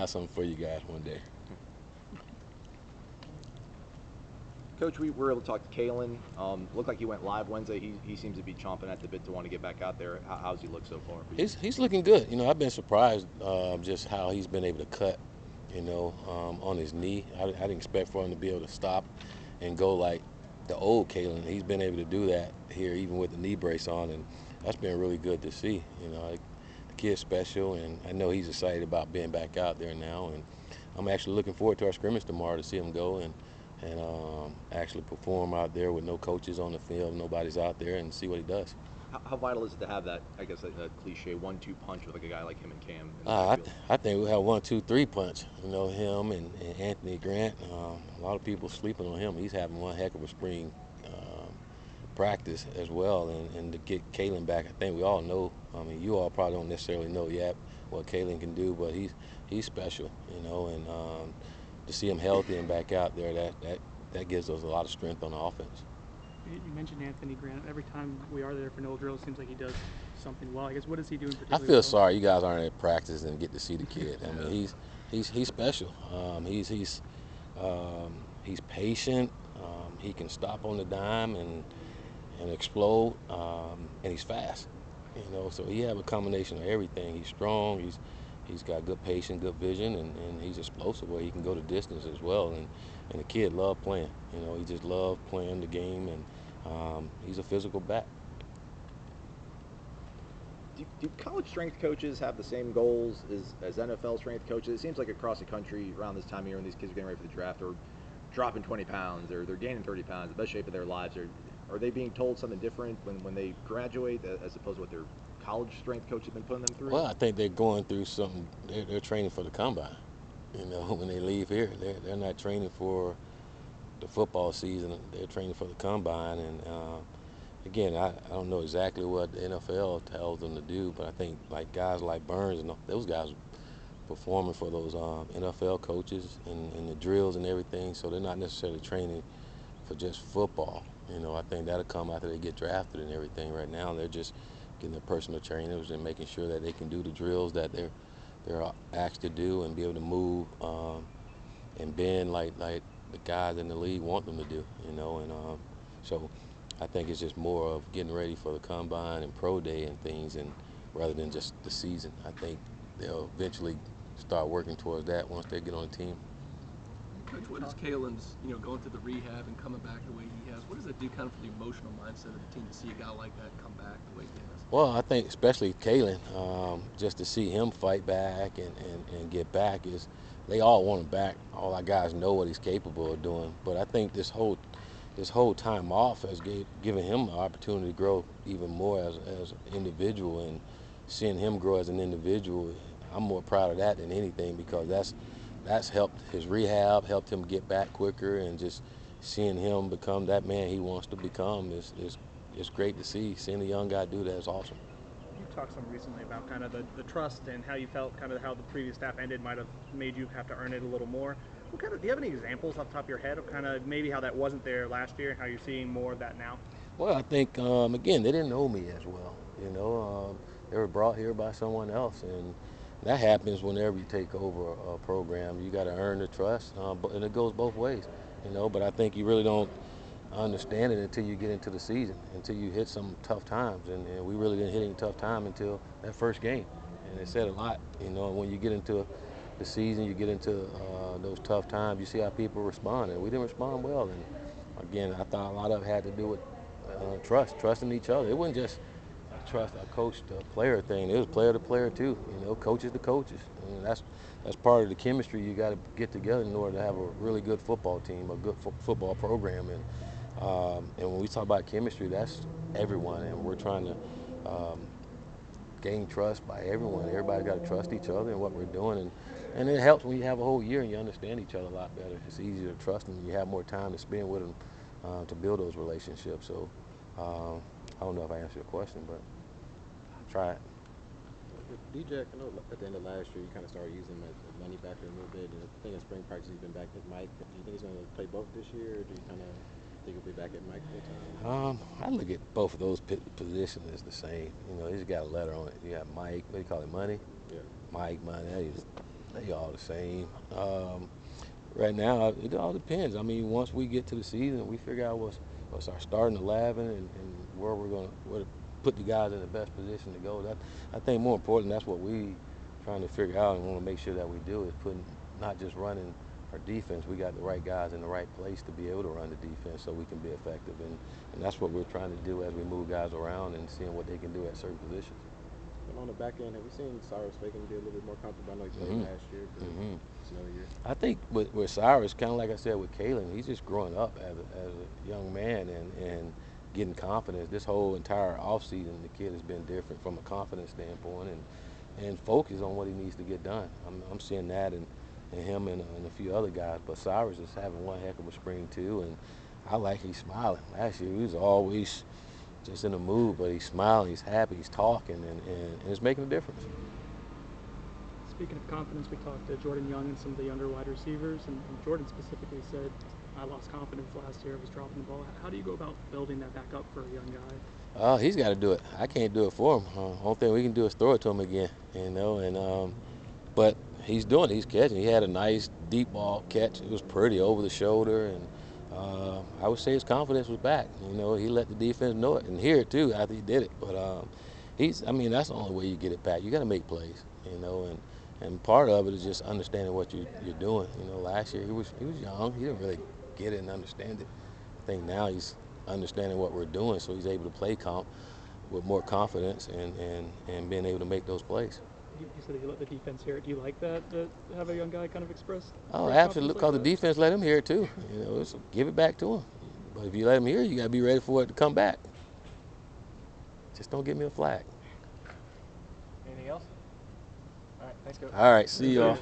have something for you guys one day. Coach, we were able to talk to Kailyn. Looked like he went live Wednesday. He seems to be chomping at the bit to want to get back out there. How's he look so far for you? He's looking good. I've been surprised just how he's been able to cut, on his knee. I didn't expect for him to be able to stop and go like the old Khalan. He's been able to do that here, even with the knee brace on, and that's been really good to see. The kid's special, and I know he's excited about being back out there now. And I'm actually looking forward to our scrimmage tomorrow to see him go and actually perform out there with no coaches on the field, nobody's out there, and see what he does. How vital is it to have that, I guess, a cliche 1-2 punch with like a guy like him and Cam? In the I think we have 1-2-3 punch. Him and Anthony Grant. A lot of people sleeping on him. He's having one heck of a spring practice as well, and to get Kailyn back, I think we all know. You all probably don't necessarily know yet what Kailyn can do, but he's special, and to see him healthy and back out there, that gives us a lot of strength on the offense. You mentioned Anthony Grant. Every time we are there for no drill, it seems like he does something well. I guess, what is he doing I particularly feel well? sorry you guys aren't at practice and get to see the kid. He's special. He's patient. He can stop on the dime and explode, and he's fast. So he have a combination of everything. He's strong. He's got good patience, good vision, and he's explosive where he can go the distance as well. And the kid loved playing. He just loved playing the game, and he's a physical back. Do college strength coaches have the same goals as NFL strength coaches? It seems like across the country around this time of year when these kids are getting ready for the draft, they're dropping 20 pounds, or they're gaining 30 pounds, the best shape of their lives. Are they being told something different when they graduate as opposed to what their college strength coach has been putting them through? Well, I think they're going through something. They're training for the combine. When they leave here, they're not training for the football season. They're training for the combine. And again, I don't know exactly what the NFL tells them to do, but I think like guys like Burns and those guys performing for those NFL coaches and the drills and everything. So they're not necessarily training for just football. I think that'll come after they get drafted and everything. Right now, they're just getting their personal trainers and making sure that they can do the drills that they're asked to do and be able to move and bend like the guys in the league want them to do. So I think it's just more of getting ready for the combine and pro day and things, and rather than just the season. I think they'll eventually start working towards that once they get on the team. Coach, what is Kailyn's, going through the rehab and coming back the way he has? What does that do kind of for the emotional mindset of the team to see a guy like that come back the way he has? Well, I think especially Kailyn, just to see him fight back and get back they all want him back. All our guys know what he's capable of doing. But I think this whole time off has given him an opportunity to grow even more as an individual, and seeing him grow as an individual, I'm more proud of that than anything, because that's helped his rehab, helped him get back quicker, and just seeing him become that man he wants to become is great to see. Seeing a young guy do that is awesome. You talked some recently about kind of the trust and how you felt kind of how the previous staff ended might have made you have to earn it a little more. Do you have any examples off the top of your head of kind of maybe how that wasn't there last year and how you're seeing more of that now? Well, I think, again, they didn't know me as well. They were brought here by someone else, and that happens whenever you take over a program. You got to earn the trust, and it goes both ways, But I think you really don't understand it until you get into the season, until you hit some tough times, and we really didn't hit any tough time until that first game, and it said a lot. When you get into the season, you get into those tough times, you see how people respond, and we didn't respond well. And again, I thought a lot of it had to do with trusting each other. It wasn't just a coach to player thing. It was player to player too. Coaches to coaches. And that's part of the chemistry you got to get together in order to have a really good football team, a good football program. And when we talk about chemistry, that's everyone, and we're trying to gain trust by everyone. Everybody's got to trust each other and what we're doing, and it helps when you have a whole year and you understand each other a lot better. It's easier to trust them, and you have more time to spend with them to build those relationships. So I don't know if I answered your question, but try it. DJ, I know at the end of last year you kind of started using him as money backer a little bit, and I think in spring practice he's been back at Mike. Do you think he's going to play both this year, or do you kind of think he'll be back at Mike full time? I look at both of those positions as the same. He's got a letter on it. You got Mike, what do you call it, Money? Yeah. Mike, Money. They all the same. Right now, it all depends. I mean, once we get to the season, we figure out what's our starting 11 and where we're going to put the guys in the best position to go. That, I think more important, that's what we trying to figure out and want to make sure that we do is putting, not just running our defense. We got the right guys in the right place to be able to run the defense so we can be effective. And that's what we're trying to do as we move guys around and seeing what they can do at certain positions. And on the back end, have you seen Cyrus making be a little bit more comfortable? I know he played last year, but it's another year. I think with Cyrus, kind of like I said with Kailyn, he's just growing up as a young man and getting confidence. This whole entire offseason, the kid has been different from a confidence standpoint and focus on what he needs to get done. I'm seeing that in him and a few other guys. But Cyrus is having one heck of a spring too, and I like he's smiling. Last year he was always just in the mood, but he's smiling, he's happy, he's talking, and it's making a difference. Speaking of confidence, we talked to Jordan Young and some of the younger wide receivers, and Jordan specifically said, I lost confidence last year, I was dropping the ball. How do you go about building that back up for a young guy? He's got to do it. I can't do it for him. Only thing we can do is throw it to him again, you know. And but he's doing it. He's catching. He had a nice deep ball catch. It was pretty over the shoulder, and I would say his confidence was back. You know, he let the defense know it and hear it too after he did it. But I mean, that's the only way you get it back. You got to make plays, you know, and part of it is just understanding what you're doing. You know, last year he was young. He didn't really get it and understand it. I think now he's understanding what we're doing, so he's able to play with more confidence and being able to make those plays. You said you let the defense hear it. Do you like that, to have a young guy kind of express? Oh, absolutely, because the defense let him hear it too. You know, so give it back to him. But if you let him hear it, you got to be ready for it to come back. Just don't give me a flag. Anything else? All right, thanks, Coach. All right, see y'all.